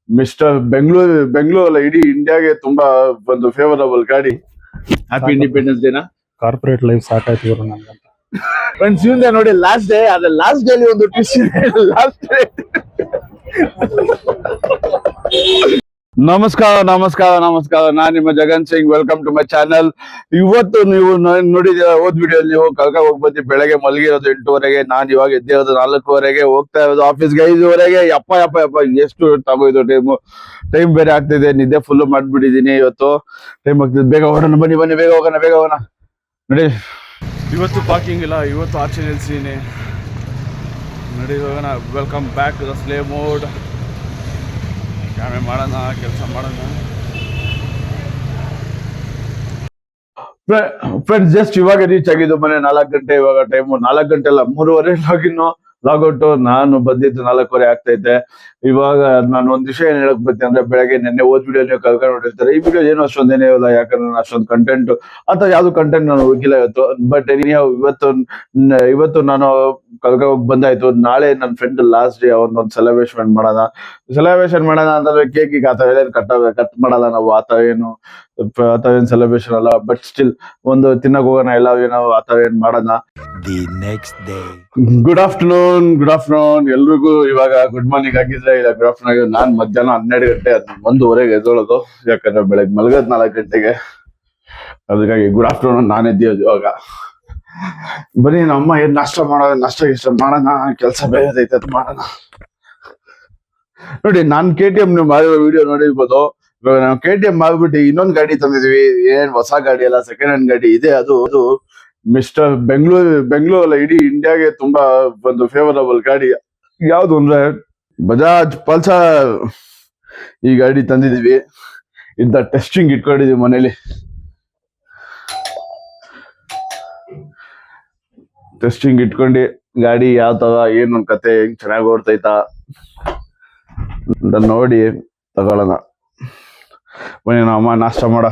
Mister Bengaluru ಅಲ್ಲ, ಇಡೀ ಇಂಡಿಯಾಗೆ ತುಂಬಾ ಒಂದು ಫೇವರಬಲ್ ಗಾಡಿ. ಹ್ಯಾಪಿ ಇಂಡಿಪೆಂಡೆನ್ಸ್ ಡೇನಾ. ಕಾರ್ಪೊರೇಟ್ ಲೈಫ್ ಸಾಕಾಯ್ತು ಇವರು ನನ್ಗಂತ. ಫ್ರೆಂಡ್ಸ್, ಇವಂದೇ ನೋಡಿ ಲಾಸ್ಟ್ ಡೇ. ಅದ್ರ ಲಾಸ್ಟ್ ಡೇ ಅಲ್ಲಿ ಒಂದು ಟ್ವಿಸ್ಟ್ ಇದೆ. Last day. ನಮಸ್ಕಾರ. ನಾನ್ ನಿಮ್ಮ Jagan Singh. Welcome to my channel. ಇವತ್ತು ನೀವು ನೋಡಿದೀರ ಹೋದ್ ವಿಡಿಯೋ, ನೀವು ಕಲ್ಕ ಹೋಗಿ ಬಂದು ಬೆಳಗ್ಗೆ ಮಲಗಿರೋದು 8:30ಗೆ. ನಾನ್ ಇವಾಗ ಎದ್ದಿರೋದು 4:15ಗೆ. ಹೋಗ್ತಾ ಇರೋದು ಆಫೀಸ್ಗೆ 5:30ಗೆ. ಯಪ್ಪ ಎಷ್ಟು ತಗೋಯ್ತು ಟೈಮ್ ಬೇರೆ ಆಗ್ತಿದೆ. ನಿದ್ದೆ ಫುಲ್ ಮಾಡ್ಬಿಟ್ಟಿದೀನಿ. ಇವತ್ತು ಟೈಮ್ ಆಗ್ತಿದೆ. ಬೇಗ ಹೊರಡೋಣ, ಬನ್ನಿ ಬೇಗ ಹೋಗೋಣ ನೋಡಿ. ಇವತ್ತು ಪಾರ್ಕಿಂಗ್ ಇಲ್ಲ, ಇವತ್ತು ಆಚೆ ನಿಲ್ಸಿದೀನಿ. ನಡಿ ಹೋಗೋಣ. Welcome back to the slay mode. ಕ್ಯಾಮೆ ಮಾಡೋಣ, ಕೆಲಸ ಮಾಡೋಣ. ಫ್ರೆಂಡ್ಸ್, ಜಸ್ಟ್ ಇವಾಗ ರೀಚ್ ಆಗಿದ್ದು ಮನೆ. 4 ಗಂಟೆ ಇವಾಗ ಟೈಮು. 4 ಗಂಟೆ ಅಲ್ಲ, 3:30 ಲಾಗಿನ್ನು. ಲಾಗೌಟ್. ನಾನು ಬಂದಿದ್ದು 4:15 ಆಗ್ತೈತೆ. ಇವಾಗ ನಾನು ಒಂದ್ ವಿಷಯ ಏನ್ ಹೇಳಕ್ ಬರ್ತೀನಿ ಅಂದ್ರೆ, ಬೆಳಗ್ಗೆ ನೆನ್ನೆ ಓದ್ ವಿಡಿಯೋ ನೀವು ಕಲ್ಕೊಂಡು ನೋಡಿರ್ತಾರೆ. ಈ ವಿಡಿಯೋ ಏನು ಅಷ್ಟೊಂದೇನೇ ಇಲ್ಲ, ಯಾಕಂದ್ರೆ ನಾನು ಅಷ್ಟೊಂದು ಕಂಟೆಂಟ್ ಅಥವಾ ಯಾವ್ದು ಕಂಟೆಂಟ್ ನಾನು ಹೋಗಿಲ್ಲ ಇವತ್ತು. ಬಟ್ ಇವತ್ತು ನಾನು ಕಲ್ಕ ಹೋಗಿ ಬಂದಾಯ್ತು. ನಾಳೆ ನನ್ನ ಫ್ರೆಂಡ್ ಲಾಸ್ಟ್ ಡೇ. ಅವನೊಂದು ಸೆಲೆಬ್ರೇಷನ್ ಮಾಡೋಣ ಅಂತಂದ್ರೆ ಕೇಕ್ ಈಗ ಆತರ ಏನ್ ಕಟ್ ಮಾಡಲ್ಲ ನಾವು. ಆತರ ಏನು ಸೆಲೆಬ್ರೇಷನ್ ಅಲ್ಲ. ಬಟ್ ಸ್ಟಿಲ್ ಒಂದು ತಿನ್ನಕ್ ಹೋಗೋಣ ಎಲ್ಲ ಏನೋ ಆತರ ಏನ್ ಮಾಡೋಣ. The next day. Good afternoon ಎಲ್ರಿಗೂ. ಇವಾಗ ಗುಡ್ ಮಾರ್ನಿಂಗ್ ಆಗಿದ್ರೆ ಇಲ್ಲ ಗುಡ್ ಆಫ್ಟರ್ನೂನ್. ನಾನ್ ಮಧ್ಯಾಹ್ನ 12 ಗಂಟೆ 1:15ಗೆ ಎದ್ದೋಳೋದು. ಯಾಕಂದ್ರೆ ಬೆಳಗ್ಗೆ ಮಲಗೋದು 4 ಗಂಟೆಗೆ. ಅದಕ್ಕಾಗಿ ಗುಡ್ ಆಫ್ಟರ್ನೂನ್. ನಾನು ಎದ್ದಿರೋದು ಇವಾಗ. ಬನ್ನಿ ನಮ್ಮ ಏನ್ ನಾಷ್ಟ ಮಾಡೋಣ. ಕೆಲಸ ಬೇರೆ ಐತೆ, ಮಾಡೋಣ. ನೋಡಿ, ನಾನ್ KTM ನೀವು ಮಾಡಿರೋ ವಿಡಿಯೋ ನೋಡಿರ್ಬೋದು. ಇವಾಗ ನಾವು KTM ಮಾಡ್ಬಿಟ್ಟು ಇನ್ನೊಂದು ಗಾಡಿ ತಂದಿದ್ವಿ. ಏನ್ ಹೊಸ ಗಾಡಿ ಅಲ್ಲ, ಸೆಕೆಂಡ್ ಹ್ಯಾಂಡ್ ಗಾಡಿ ಇದೆ. ಅದು ಮಿಸ್ಟರ್ ಬೆಂಗಳೂರು ಅಲ್ಲ, ಇಡೀ ಇಂಡಿಯಾಗೆ ತುಂಬಾ ಒಂದು ಫೇವರಬಲ್ ಗಾಡಿ. ಯಾವ್ದು ಅಂದ್ರೆ ಬಜಾಜ್ ಪಲ್ಸರ್. ಈ ಗಾಡಿ ತಂದಿದೀವಿ. ಇಂತ ಟೆಸ್ಟಿಂಗ್ ಇಟ್ಕೊಂಡಿದೀವಿ ಮನೇಲಿ. ಟೆಸ್ಟಿಂಗ್ ಇಟ್ಕೊಂಡು ಗಾಡಿ ಯಾವ ತರ ಏನು ಕತೆ, ಹೆಂಗ್ ಚೆನ್ನಾಗಿ ಓಡ್ತೈತಾ ಅಂತ ನೋಡಿ ತಗೊಳ್ಳೋಣ. ಬನ್ನಿ ನಮ್ಮ ನಾಷ್ಟ ಮಾಡೋಣ.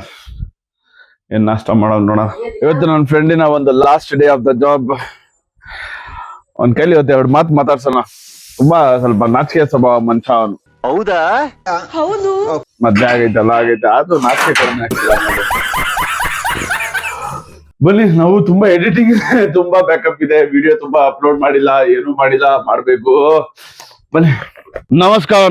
ಇವತ್ತು ನನ್ನ ಫ್ರೆಂಡಿನ ಒಂದು last day of the job. ಅವ್ನ ಕೈಲಿ ಇವತ್ತು 2 ಮಾತು ಮಾತಾಡ್ಸೋಣ. ತುಂಬಾ ಸ್ವಲ್ಪ ನಾಚಿಕೆ ಸ್ವಭಾವ ಮನುಷ್ಯ ಅವನು. ಹೌದಾ? ಹೌದು. ಮದ್ವೆ ಆಗೈತೆ ಆದ್ರೂ ನಾಚಿಕೆ ಕಡಿಮೆ ಆಗ್ತಿಲ್ಲ. ಬನ್ನಿ, ನಾವು ತುಂಬಾ ಎಡಿಟಿಂಗ್ ತುಂಬಾ ಬ್ಯಾಕಪ್ ಇದೆ. ವಿಡಿಯೋ ತುಂಬಾ ಅಪ್ಲೋಡ್ ಮಾಡಿಲ್ಲ, ಏನು ಮಾಡಿಲ್ಲ, ಮಾಡ್ಬೇಕು. ಬನ್ನಿ. ನಮಸ್ಕಾರ.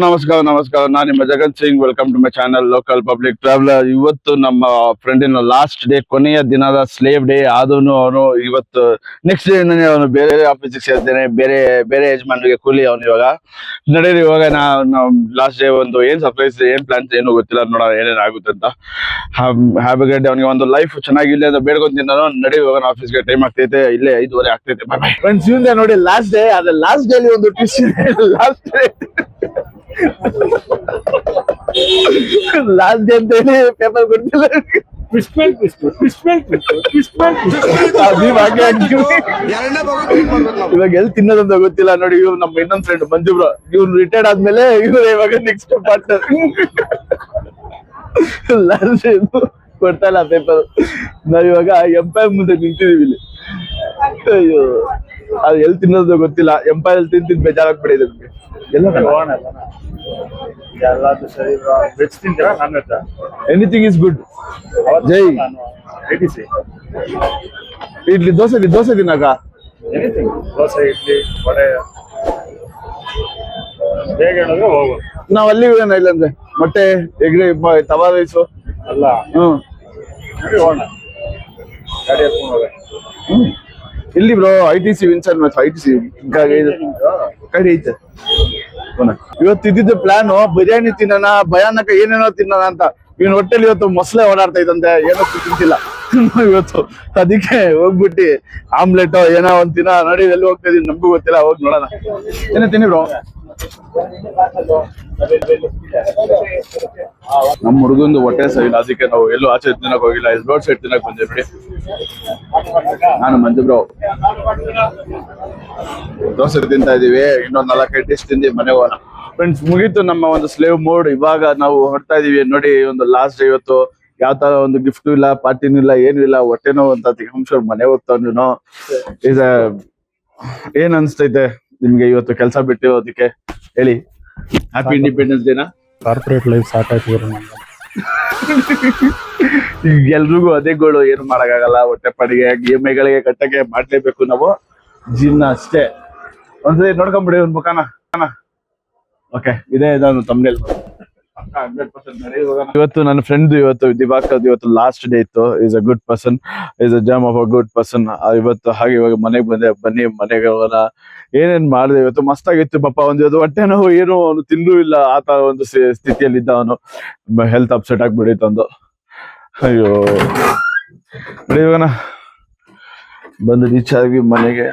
ನಾನು ನಿಮ್ಮ Jagan Singh. Welcome to my channel local public traveller. ಇವತ್ತು ನಮ್ಮ ಫ್ರೆಂಡಿನ ಲಾಸ್ಟ್ ಡೇ, ಕೊನೆಯ ದಿನದ ಸ್ಲೇವ್ ಡೇ. ಆದ್ರೂ ಅವನು ಇವತ್ತು ನೆಕ್ಸ್ಟ್ ಡೇ ಅವನು ಬೇರೆ ಆಫೀಸಿಗೆ ಸೇರ್ತೇನೆ. ಬೇರೆ ಯಜಮಾನ್ರಿಗೆ ಕೂಲಿ ಅವನು. ಇವಾಗ ನಡೀರಿ, ಇವಾಗ ನಾವು ಲಾಸ್ಟ್ ಡೇ ಒಂದು ಏನ್ ಸರ್ಪ್ರೈಸ್, ಏನ್ ಪ್ಲಾನ್ಸ್ ಏನು ಗೊತ್ತಿಲ್ಲ. ನೋಡೋಣ ಏನೇನ್ ಆಗುತ್ತೆ ಅಂತ. ಹ್ಯಾಪಿ ಗೇಟ್ ಅವನಿಗೆ ಒಂದು ಲೈಫ್ ಚೆನ್ನಾಗಿಲ್ಲ ಅಂತ ಬೇಡ್ಕೊಂತೀನಿ ನಾನು. ನಡಿ ಹೋಗೋಣ, ಆಫೀಸ್ಗೆ ಟೈಮ್ ಆಗ್ತೈತೆ. ಇಲ್ಲೇ 5:30 ಆಗ್ತೈತೆ. ಬೈ ಫ್ರೆಂಡ್ಸ್, ಇವಂದೇ ನೋಡಿ ಲಾಸ್ಟ್ ಡೇ. ಅದ್ರ ಲಾಸ್ಟ್ ಡೇ ಒಂದು ಟ್ವಿಸ್ಟ್ ಇದೆ. ಲಾಸ್ಟ್ ಡೇ ಅಂತ ಹೇಳಿ ಪೇಪರ್ ಕೊಡ್ತಿಲ್ಲ. ಇವಾಗ ಎಲ್ಲಿ ತಿನ್ನೋದಂತ ಗೊತ್ತಿಲ್ಲ ನೋಡಿ. ಇವ್ರು ನಮ್ಮ ಇನ್ನೊಂದ್ ಫ್ರೆಂಡ್ ಮಂಜುಬ್ರು. ಇವ್ರು ರಿಟೈರ್ಡ್ ಆದ್ಮೇಲೆ ಇವ್ರು ಇವಾಗ ನೆಕ್ಸ್ಟ್ ಪಾರ್ಟ್ನರ್. ಲಾಸ್ಟ್ ಕೊಡ್ತಾ ಇಲ್ಲ ಪೇಪರ್. ನಾವಿವಾಗ ಎಂಪೈರ್ ಮುಂದೆ ನಿಂತಿದೀವಿ ಇಲ್ಲಿ. ಅಯ್ಯೋ, ಅದು ಎಲ್ಲಿ ತಿನ್ನೋದು ಗೊತ್ತಿಲ್ಲ. ಎಂಪೈರ್ ಎಲ್ಲಿ ತಿಂತಿದ್ ಬೇಜಾರಾಗ್ಬಿಟ್ಟಿದೆ ನಮ್ಗೆ. Anything is good. ಜೈ ಇಡ್ಲಿ ದೋಸೆ ತಿನ್ನಕ. ದೋಸೆ, ಇಡ್ಲಿ, ವಡೆ ಬೇಗ ಹೇಳಿದ್ರೆ ಹೋಗು. ನಾವ್ ಅಲ್ಲಿ ಇಲ್ಲಂದ್ರೆ ಮೊಟ್ಟೆ, ಎಗ್ರೆ, ತವಾ ರೈಸು ಅಲ್ಲ. ಹೋಗೋಣ, ಗಾಡಿ ಎತ್ಕೊಂಡು ಹೋಗ. ಇಲ್ಲಿ ಬ್ರೋ ITC ವಿನ್ಸನ್ ITC ಗಾಡಿ ಐತೆ. ಇವತ್ತು ಇದ್ದಿದ್ದು ಪ್ಲಾನ್ ಬಿರಿಯಾನಿ ತಿನ್ನೋಣ, ಭಯಾನಕ ಏನೇನೋ ತಿನ್ನೋಣ ಅಂತ. ಇವನ್ ಹೊಟ್ಟೆಲಿ ಇವತ್ತು ಮೊಸಳೆ ಓಡಾಡ್ತಾ ಇದ್ದಂತೆ, ಏನೋ ತಿಂತಿಲ್ಲ ಇವತ್ತು. ಅದಕ್ಕೆ ಹೋಗ್ಬಿಟ್ಟು ಆಮ್ಲೆಟ್ ಏನೋ ಒಂದ್ ತಿನ್ನ. ನೋಡಿ ಎಲ್ಲಿ ಹೋಗ್ತಾ ಇದೀನಿ ನಮಗೂ ಗೊತ್ತಿಲ್ಲ. ಹೋಗಿ ನೋಡೋಣ. ಏನೇ ತಿನ್ನಿ ಬ್ರೋ. ನಮ್ಮ ಹುಡುಗಂದು ಹೊಟ್ಟೆ ಸರಿ ಇಲ್ಲ, ಅದಕ್ಕೆ ನಾವು ಎಲ್ಲೂ ಆಚೆ ತಿನ್ನಕ್ ಹೋಗಿಲ್ಲ. ರೋಡ್ ಸೈಡ್ ತಿನ್ನಕ್ ಬಂದೆ ಬಿಡಿ. ನಾನು ಮಂಜು ಬ್ರೋ ದೋಸೆ ತಿಂತಾ ಇದೀವಿ. ಇನ್ನೊಂದ್ 4-5 ಡಿಶ್ ತಿಂದಿ ಮನೆಗೆ ಹೋಗೋಣ. ಫ್ರೆಂಡ್ಸ್, ಮುಗೀತು ನಮ್ಮ ಒಂದು ಸ್ಲೇವ್ ಮೋಡ್. ಇವಾಗ ನಾವು ಹೊರಡ್ತಾ ಇದೀವಿ. ನೋಡಿ, ಒಂದು ಲಾಸ್ಟ್ ಡೇ ಇವತ್ತು. ಯಾವ ತರ ಒಂದು ಗಿಫ್ಟ್ ಇಲ್ಲ, ಪಾರ್ಟಿನೂ ಇಲ್ಲ, ಏನು ಇಲ್ಲ. ಹೊಟ್ಟೆನೋ ಅಂತ ತಿಳ್ಕೊಂಡ್ ಮನೆ ಹೋಗ್ತಾವ್ನು. ಏನ್ ಅನ್ಸ್ತೈತೆ ನಿಮ್ಗೆ ಇವತ್ತು ಕೆಲಸ ಬಿಟ್ಟಿರೋದಕ್ಕೆ? ಹೇಳಿ. ಹ್ಯಾಪಿ ಇಂಡಿಪೆಂಡೆನ್ಸ್ ಡೇನಾ. ಕಾರ್ಪೊರೇಟ್ ಲೈಫ್ ಸಾಕಾಯ್ತು ಗುರು ನಮ್ಗೆ. ಈಗ ಎಲ್ರಿಗೂ ಅದೇ ಗೋಳು, ಏನು ಮಾಡಕ್ಕಾಗಲ್ಲ. ಹೊಟ್ಟೆ ಪಾಡಿಗೆ EMI ಗಳಿಗೆ ಕಟ್ಟಕ್ಕೆ ಮಾಡ್ಲೇಬೇಕು ನಾವು, ಜೀವನ ಅಷ್ಟೇ. ಒಂದ್ಸರಿ ನೋಡ್ಕೊಂಬಿಡಿ ಒಂದ್ ಮುಖಾನ. ಓಕೆ, ಇದೇ ನಾನು ತಮ್ಮನೇಲಿ ಇವತ್ತು ನನ್ನ ಫ್ರೆಂಡ್ ಇವತ್ತು ದಿವಾಕರ್ ಇವತ್ತು ಲಾಸ್ಟ್ ಡೇ ಇತ್ತು. Is a good person, is a jam of a good person. ಇವತ್ತು ಹಾಗೆ ಇವಾಗ ಮನೆಗೆ ಬಂದೆ, ಬನ್ನಿ ಮನೆಗೆ ಹೋಗೋಣ. ಏನೇನ್ ಮಾಡಿದೆ ಇವತ್ತು, ಮಸ್ತ್ ಆಗಿತ್ತು ಪಾಪ. ಇವತ್ತು ಹೊಟ್ಟೆ ನೋವು, ಏನು ಅವನು ತಿಂದೂ ಇಲ್ಲ, ಆ ತರ ಒಂದು ಸ್ಥಿತಿಯಲ್ಲಿ ಇದ್ದ ಅವನು. ಹೆಲ್ತ್ ಅಪ್ಸೆಟ್ ಆಗ್ಬಿಟ್ಟಿತ್ತು ಅಂದು. ಅಯ್ಯೋ, ಇವಾಗ ಬಂದು ರೀಚ್ ಆಗಿ ಮನೆಗೆ.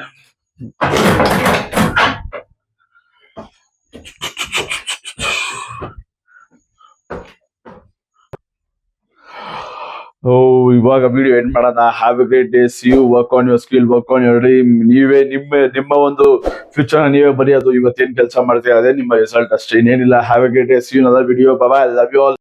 ಇವಾಗ ವಿಡಿಯೋ ಎಂಡ್ ಮಾಡೋಣ. Have a great day. See you. Work on your skill, work on your dream. ನೀವೇ ನಿಮ್ಮ ಒಂದು ಫ್ಯೂಚರ್ ನೀವೇ ಬರೆಯೋದು. ಇವತ್ತೇನ್ ಕೆಲಸ ಮಾಡ್ತೀರಾ ಅದೇ ನಿಮ್ಮ ರಿಸಲ್ಟ್ ಅಷ್ಟೇ, ಇನ್ನೇನಿಲ್ಲ. Have a great day. See you. Video. Bye. Love you all.